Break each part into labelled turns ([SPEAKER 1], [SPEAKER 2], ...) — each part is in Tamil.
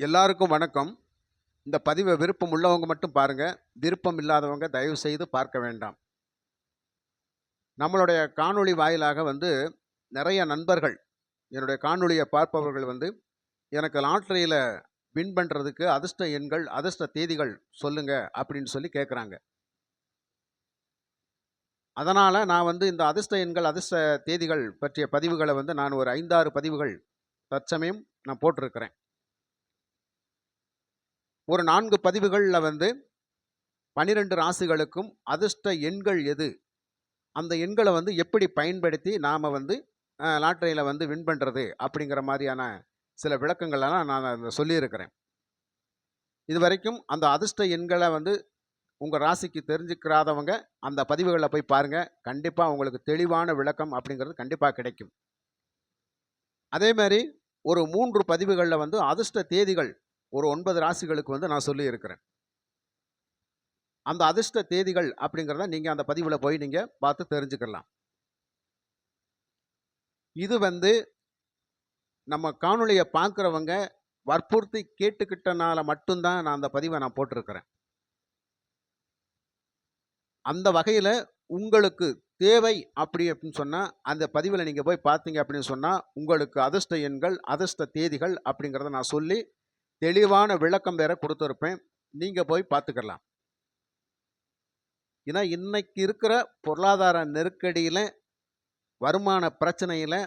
[SPEAKER 1] எல்லாருக்கும் வணக்கம். இந்த பதிவை விருப்பம் உள்ளவங்க மட்டும் பாருங்க. விருப்பம் இல்லாதவங்க தயவு செய்து பார்க்க வேண்டாம். நம்மளுடைய காணொளி வாயிலாக நிறைய நண்பர்கள், என்னுடைய காணொளியை பார்ப்பவர்கள் எனக்கு லாட்டரியில வின் பண்றதுக்கு அதிர்ஷ்ட எண்கள், அதிர்ஷ்ட தேதிகள் சொல்லுங்க அப்படின்னு சொல்லி கேட்குறாங்க. அதனால நான் இந்த அதிர்ஷ்ட எண்கள், அதிர்ஷ்ட தேதிகள் பற்றிய பதிவுகளை நான் ஒரு 5, 6 பதிவுகள் தற்சமயம் நான் போட்டிருக்கிறேன். ஒரு 4 பதிவுகளில் 12 ராசிகளுக்கும் அதிர்ஷ்ட எண்கள் எது, அந்த எண்களை எப்படி பயன்படுத்தி நாம் லாட்டரியில் வின் பண்ணுறது அப்படிங்கிற மாதிரியான சில விளக்கங்கள்லாம் நான் சொல்லியிருக்கிறேன். இது வரைக்கும் அந்த அதிர்ஷ்ட எண்களை உங்கள் ராசிக்கு தெரிஞ்சுக்கிறாதவங்க அந்த பதிவுகளில் போய் பாருங்கள். கண்டிப்பாக உங்களுக்கு தெளிவான விளக்கம் அப்படிங்கிறது கண்டிப்பாக கிடைக்கும். அதே மாதிரி ஒரு 3 பதிவுகளில் அதிர்ஷ்ட தேதிகள் ஒரு 9 ராசிகளுக்கு நான் சொல்லியிருக்கிறேன். அந்த அதிர்ஷ்ட தேதிகள் அப்படிங்கிறத நீங்கள் அந்த பதிவில் போய் நீங்கள் பார்த்து தெரிஞ்சுக்கலாம். இது நம்ம காணொளியை பார்க்குறவங்க வற்புறுத்தி கேட்டுக்கிட்டனால மட்டும்தான் நான் அந்த பதிவை நான் போட்டிருக்கிறேன். அந்த வகையில் உங்களுக்கு தேவை அப்படின்னு சொன்னால் அந்த பதிவில் நீங்கள் போய் பார்த்தீங்க அப்படின்னு சொன்னால் உங்களுக்கு அதிர்ஷ்ட எண்கள், அதிர்ஷ்ட தேதிகள் அப்படிங்கிறத நான் சொல்லி தெளிவான விளக்கம் வேற கொடுத்துருப்பேன். நீங்கள் போய் பார்த்துக்கலாம். ஏன்னா இன்னைக்கு இருக்கிற பொருளாதார நெருக்கடியில், வருமான பிரச்சனையில்,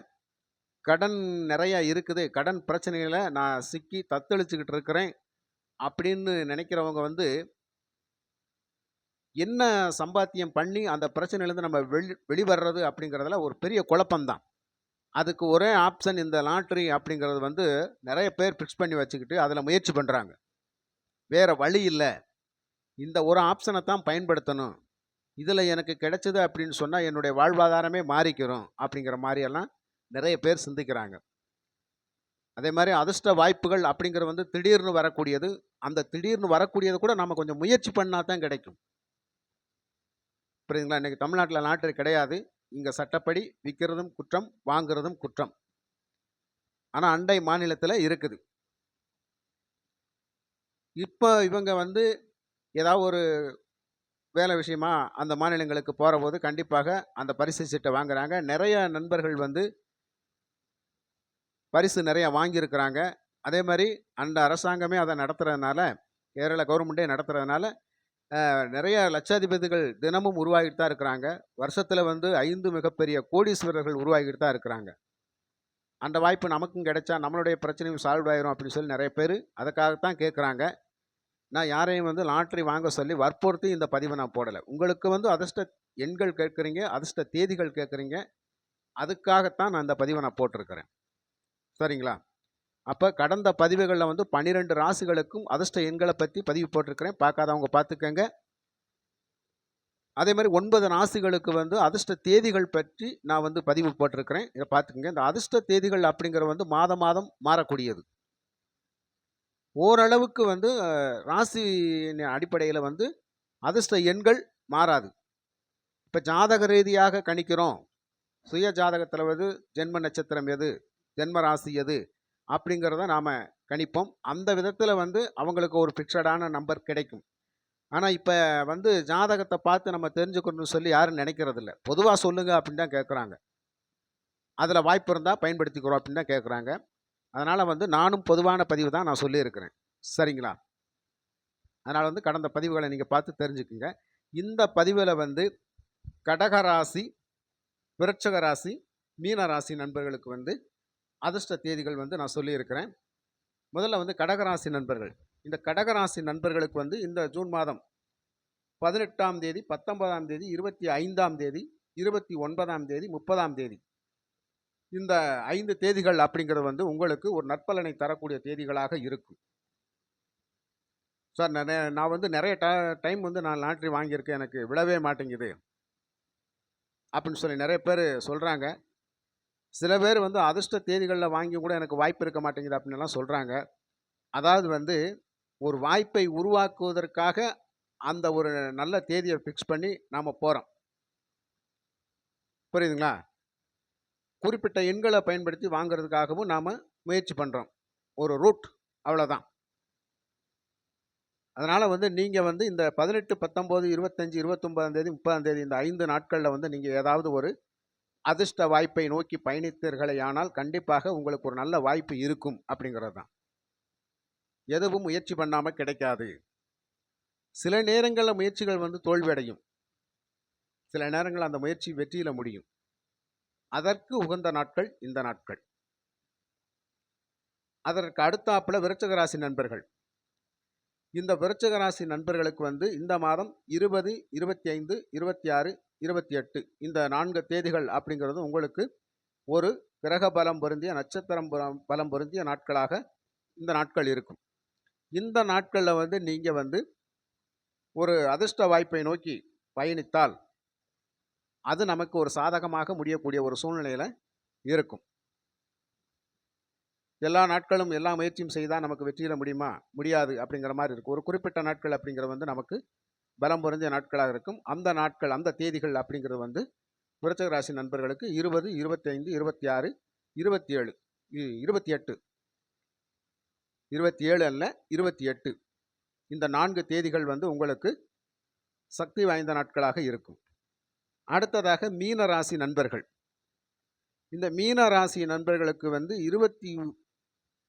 [SPEAKER 1] கடன் நிறையா இருக்குது, கடன் பிரச்சனையில் நான் சிக்கி தத்தளிச்சுக்கிட்டு இருக்கிறேன் அப்படின்னு நினைக்கிறவங்க என்ன சம்பாத்தியம் பண்ணி அந்த பிரச்சனையிலேருந்து நம்ம வெளிவர்றது அப்படிங்கிறதுல ஒரு பெரிய குழப்பம்தான். அதுக்கு ஒரே ஆப்ஷன் இந்த லாட்ரி அப்படிங்கிறது நிறைய பேர் ஃபிக்ஸ் பண்ணி வச்சுக்கிட்டு அதில் முயற்சி பண்ணுறாங்க. வேறு வழி இல்லை, இந்த ஒரு ஆப்ஷனை தான் பயன்படுத்தணும், இதில் எனக்கு கிடைச்சது அப்படின்னு சொன்னால் என்னுடைய வாழ்வாதாரமே மாறிக்கிறோம் அப்படிங்கிற மாதிரியெல்லாம் நிறைய பேர் சிந்திக்கிறாங்க. அதே மாதிரி அதிர்ஷ்ட வாய்ப்புகள் அப்படிங்கிறது திடீர்னு வரக்கூடியது. அந்த திடீர்னு வரக்கூடியது கூட நம்ம கொஞ்சம் முயற்சி பண்ணால் தான் கிடைக்கும். புரியுதுங்களா? இன்றைக்கி தமிழ்நாட்டில் லாட்டரி கிடையாது. இங்கே சட்டப்படி விற்கிறதும் குற்றம், வாங்குறதும் குற்றம். ஆனால் அண்டை மாநிலத்தில் இருக்குது. இப்போ இவங்க ஏதாவது ஒரு வேலை விஷயமா அந்த மாநிலங்களுக்கு போகிற போது கண்டிப்பாக அந்த பரிசு சீட்டை வாங்குறாங்க. நிறைய நண்பர்கள் பரிசு நிறையா வாங்கியிருக்கிறாங்க. அதே மாதிரி அந்த அரசாங்கமே அதை நடத்துறதுனால, கேரள கவர்மெண்ட்டே நடத்துறதுனால நிறைய லட்சாதிபதிகள் தினமும் உருவாகிட்டு தான் இருக்கிறாங்க. வருஷத்தில் 5 மிகப்பெரிய கோடீஸ்வரர்கள் உருவாகிட்டு தான் இருக்கிறாங்க. அந்த வாய்ப்பு நமக்கும் கிடைச்சா நம்மளுடைய பிரச்சனையும் சால்வ் ஆயிரும் அப்படின்னு சொல்லி நிறைய பேர் அதுக்காகத்தான் கேட்குறாங்க. நான் யாரையும் லாட்ரி வாங்க சொல்லி வற்புறுத்தி இந்த பதிவை நான் போடலை. உங்களுக்கு அதிர்ஷ்ட எண்கள் கேட்குறீங்க, அதிர்ஷ்ட தேதிகள் கேட்குறீங்க, அதுக்காகத்தான் நான் இந்த பதிவை நான் போட்டிருக்கிறேன். சரிங்களா? அப்போ கடந்த பதிவுகளில் 12 ராசிகளுக்கும் அதிர்ஷ்ட எண்களை பற்றி பதிவு போட்டிருக்கிறேன். பார்க்காதவங்க பார்த்துக்கங்க. அதே மாதிரி 9 ராசிகளுக்கு அதிர்ஷ்ட தேதிகள் பற்றி நான் பதிவு போட்டிருக்கிறேன். இதை பார்த்துக்கங்க. இந்த அதிர்ஷ்ட தேதிகள் அப்படிங்கிற மாதம் மாதம் மாறக்கூடியது. ஓரளவுக்கு ராசி அடிப்படையில் அதிர்ஷ்ட எண்கள் மாறாது. இப்போ ஜாதக ரீதியாக கணிக்கிறோம். சுய ஜாதகத்தில் ஜென்ம நட்சத்திரம் எது, ஜென்ம ராசி எது அப்படிங்கிறத நாம் கணிப்போம். அந்த விதத்தில் அவங்களுக்கு ஒரு ஃபிக்ஸடான நம்பர் கிடைக்கும். ஆனால் இப்போ ஜாதகத்தை பார்த்து நம்ம தெரிஞ்சுக்கணும்னு சொல்லி யாரும் நினைக்கிறதில்ல. பொதுவாக சொல்லுங்கள் அப்படின்னு தான் கேட்குறாங்க. அதில் வாய்ப்பு இருந்தால் பயன்படுத்திக்கிறோம் அப்படின்னு தான் கேட்குறாங்க. அதனால் நானும் பொதுவான பதிவு தான் நான் சொல்லியிருக்கிறேன். சரிங்களா? அதனால் கடந்த பதிவுகளை நீங்கள் பார்த்து தெரிஞ்சுக்குங்க. இந்த பதிவில் கடகராசி, விருட்சிக ராசி, மீன ராசி நண்பர்களுக்கு அதிர்ஷ்ட தேதிகள் நான் சொல்லியிருக்கிறேன். முதல்ல கடகராசி நண்பர்கள். இந்த கடகராசி நண்பர்களுக்கு இந்த ஜூன் மாதம் 18ஆம் தேதி, 19ஆம் தேதி, 25ஆம் தேதி, 29ஆம் தேதி, 30ஆம் தேதி, இந்த 5 தேதிகள் அப்படிங்கிறது உங்களுக்கு ஒரு நற்பலனை தரக்கூடிய தேதிகளாக இருக்கும். சார், நான் நிறைய டைம் நான் லாட்ரி வாங்கியிருக்கேன், எனக்கு விழவே மாட்டேங்குது அப்படின்னு சொல்லி நிறைய பேர் சொல்கிறாங்க. சில பேர் அதிர்ஷ்ட தேதிகளில் வாங்கி கூட எனக்கு வாய்ப்பு இருக்க மாட்டேங்குது அப்படின்லாம் சொல்கிறாங்க. அதாவது ஒரு வாய்ப்பை உருவாக்குவதற்காக அந்த ஒரு நல்ல தேதியை ஃபிக்ஸ் பண்ணி நாம் போகிறோம். புரியுதுங்களா? குறிப்பிட்ட எண்களை பயன்படுத்தி வாங்கிறதுக்காகவும் நாம் முயற்சி பண்ணுறோம். ஒரு ரூட், அவ்வளோதான். அதனால் வந்து நீங்கள் வந்து இந்த 18, 19, 25, 29ஆம் தேதி 30ஆம் தேதி இந்த 5 நாட்களில் வந்து நீங்கள் ஏதாவது ஒரு அதிர்ஷ்ட வாய்ப்பை நோக்கி பயணித்தீர்களேயானால் கண்டிப்பாக உங்களுக்கு ஒரு நல்ல வாய்ப்பு இருக்கும் அப்படிங்கிறது தான். எதுவும் முயற்சி பண்ணாமல் கிடைக்காது. சில நேரங்களில் முயற்சிகள் வந்து தோல்வியடையும், சில நேரங்களில் அந்த முயற்சி வெற்றியில் முடியும். அதற்கு உகந்த நாட்கள் இந்த நாட்கள். அதற்கு அடுத்தாப்புல விருச்சிக ராசி நண்பர்கள். இந்த விருச்சிக ராசி நண்பர்களுக்கு வந்து இந்த மாதம் 20, 25, 26, 28 இந்த 4 தேதிகள் அப்படிங்கிறது உங்களுக்கு ஒரு கிரக பலம் பொருந்திய நட்சத்திரம் பலம் பொருந்திய நாட்களாக இந்த நாட்கள் இருக்கும். இந்த நாட்களில் வந்து நீங்கள் வந்து ஒரு அதிர்ஷ்ட வாய்ப்பை நோக்கி பயணித்தால் அது நமக்கு ஒரு சாதகமாக முடியக்கூடிய ஒரு சூழ்நிலையில் இருக்கும். எல்லா நாட்களும் எல்லா முயற்சியும் செய்தால் நமக்கு வெற்றியில் முடியுமா? முடியாது அப்படிங்கிற மாதிரி இருக்கும். ஒரு குறிப்பிட்ட நாட்கள் அப்படிங்கிறது வந்து நமக்கு பலம் பொருந்திய நாட்களாக இருக்கும். அந்த நாட்கள் அந்த தேதிகள் அப்படிங்கிறது வந்து விருச்சிக ராசி நண்பர்களுக்கு 20, 25, 26, 27, 28, 27 அல்ல 28 இந்த 4 தேதிகள் வந்து உங்களுக்கு சக்தி வாய்ந்த நாட்களாக இருக்கும். அடுத்ததாக மீன ராசி நண்பர்கள். இந்த மீன ராசி நண்பர்களுக்கு வந்து 21,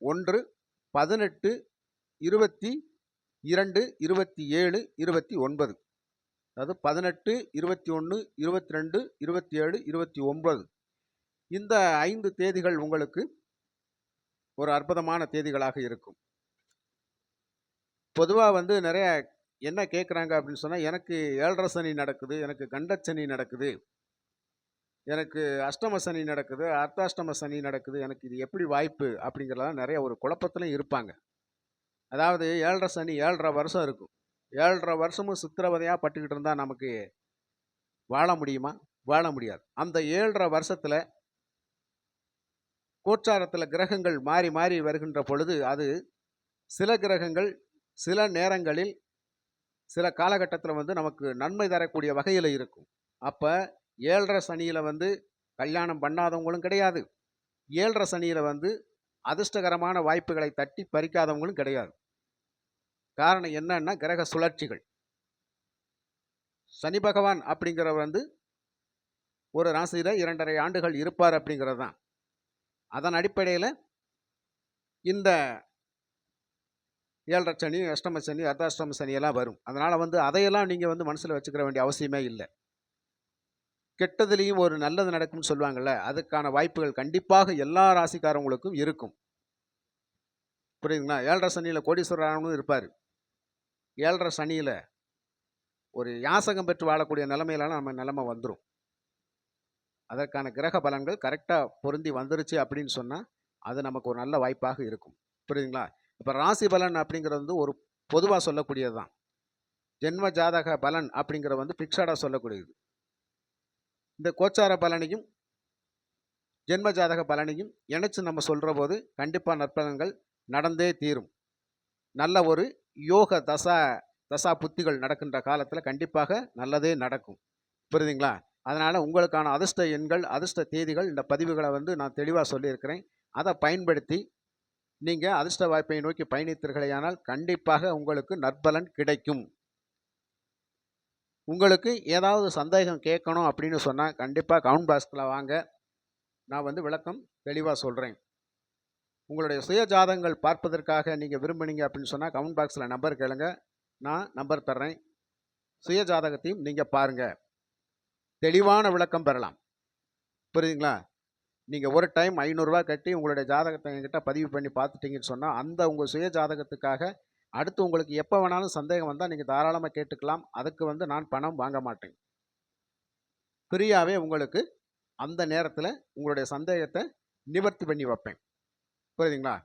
[SPEAKER 1] 18, 22, 27, 29 அதாவது 18, 21, 22, 27, 29 இந்த 5 தேதிகள் உங்களுக்கு ஒரு அற்புதமான தேதிகளாக இருக்கும். பொதுவாக வந்து நிறைய என்ன கேட்குறாங்க அப்படின்னு சொன்னால், எனக்கு 7.5 சனி நடக்குது, எனக்கு கண்டச்சனி நடக்குது, எனக்கு அஷ்டம சனி நடக்குது, அர்த்தாஷ்டம சனி நடக்குது, எனக்கு இது எப்படி வாய்ப்பு அப்படிங்கிறதெல்லாம் நிறைய ஒரு குழப்பத்திலையும் இருப்பாங்க. அதாவது 7.5 சனி 7.5 வருஷம் இருக்கும். 7.5 வருஷமும் சித்திரவதையாக பட்டுக்கிட்டு இருந்தால் நமக்கு வாழ முடியுமா? வாழ முடியாது. அந்த 7.5 வருஷத்தில் கோச்சாரத்தில் கிரகங்கள் மாறி மாறி வருகின்ற பொழுது அது சில கிரகங்கள் சில நேரங்களில் சில காலகட்டத்தில் வந்து நமக்கு நன்மை தரக்கூடிய வகையில் இருக்கும். அப்போ 7.5 சனியில் வந்து கல்யாணம் பண்ணாதவங்களும் கிடையாது, 7.5 சனியில் வந்து அதிர்ஷ்டகரமான வாய்ப்புகளை தட்டி பறிக்காதவங்களும் கிடையாது. காரணம் என்னன்னா கிரக சுழற்சிகள். சனி பகவான் அப்படிங்கிறவர் வந்து ஒரு ராசியில் 2.5 ஆண்டுகள் இருப்பார் அப்படிங்கிறது தான். அதன் அடிப்படையில் இந்த 7.5 சனி, அஷ்டம சனி, அர்த்தாஷ்டம சனியெல்லாம் வரும். அதனால் வந்து அதையெல்லாம் நீங்கள் வந்து மனசில் வச்சுக்கிற வேண்டிய அவசியமே இல்லை. கெட்டதுலேயும் ஒரு நல்லது நடக்கும்னு சொல்லுவாங்கள்ல, அதுக்கான வாய்ப்புகள் கண்டிப்பாக எல்லா ராசிக்காரவங்களுக்கும் இருக்கும். புரியுதுங்களா? 7.5 சனியில் கோடீஸ்வரனும் இருப்பார். 7.5 சனியில் ஒரு யாசகம் பெற்று வாழக்கூடிய நிலைமையிலாம் நம்ம நிலைமை வந்துடும். அதற்கான கிரக பலன்கள் கரெக்டாக பொருந்தி வந்துருச்சு அப்படின்னு சொன்னால் அது நமக்கு ஒரு நல்ல வாய்ப்பாக இருக்கும். புரியுதுங்களா? இப்போ ராசி பலன் அப்படிங்கிறது வந்து ஒரு பொதுவாக சொல்லக்கூடியது தான். ஜென்ம ஜாதக பலன் அப்படிங்கிறது வந்து ஃபிக்ஸடாக சொல்லக்கூடியது. இந்த கோச்சார பலனையும் ஜென்ம ஜாதக பலனையும் இணைச்சு நம்ம சொல்கிற போது கண்டிப்பாக நற்பலன்கள் நடந்தே தீரும். நல்ல ஒரு யோக தசா புத்திகள் நடக்கின்ற காலத்தில் கண்டிப்பாக நல்லதே நடக்கும். புரியுதுங்களா? அதனால் உங்களுக்கான அதிர்ஷ்ட எண்கள் அதிர்ஷ்ட தேதிகள் இந்த பதிவுகளை வந்து நான் தெளிவாக சொல்லியிருக்கிறேன். அதை பயன்படுத்தி நீங்கள் அதிர்ஷ்ட வாய்ப்பை நோக்கி பயணித்தீர்களேயானால் கண்டிப்பாக உங்களுக்கு நற்பலன் கிடைக்கும். உங்களுக்கு ஏதாவது சந்தேகம் கேட்கணும் அப்படின்னு சொன்னால் கண்டிப்பாக கமெண்ட் பாக்ஸில் வாங்க, நான் வந்து விளக்கம் தெளிவாக சொல்கிறேன். உங்களுடைய சுய ஜாதகங்கள் பார்ப்பதற்காக நீங்கள் விரும்புனீங்க அப்படின்னு சொன்னால் கமெண்ட் பாக்ஸில் நம்பர் கேளுங்க, நான் நம்பர் தர்றேன். சுய ஜாதகத்தையும் நீங்கள் பாருங்கள், தெளிவான விளக்கம் பெறலாம். புரியுதுங்களா? நீங்கள் ஒரு டைம் 500 ரூபா கட்டி உங்களுடைய ஜாதகத்தை என்கிட்ட பதிவு பண்ணி பார்த்துட்டீங்கன்னு சொன்னால் அந்த உங்கள் சுய ஜாதகத்துக்காக அடுத்து உங்களுக்கு எப்போ வேணாலும் சந்தேகம் வந்தால் நீங்கள் தாராளமாக கேட்டுக்கலாம். அதுக்கு வந்து நான் பணம் வாங்க மாட்டேன். ஃப்ரீயாகவே உங்களுக்கு அந்த நேரத்தில் உங்களுடைய சந்தேகத்தை நிவர்த்தி பண்ணி வைப்பேன். புரியுதுங்களா?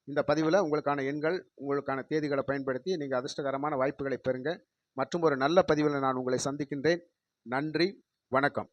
[SPEAKER 1] இந்த பதிவில் உங்களுக்கான எண்கள் உங்களுக்கான தேதிகளை பயன்படுத்தி நீங்கள் அதிர்ஷ்டகரமான வாய்ப்புகளை பெறுங்க. மற்றும் ஒரு நல்ல பதிவில் நான் உங்களை சந்திக்கின்றேன். நன்றி, வணக்கம்.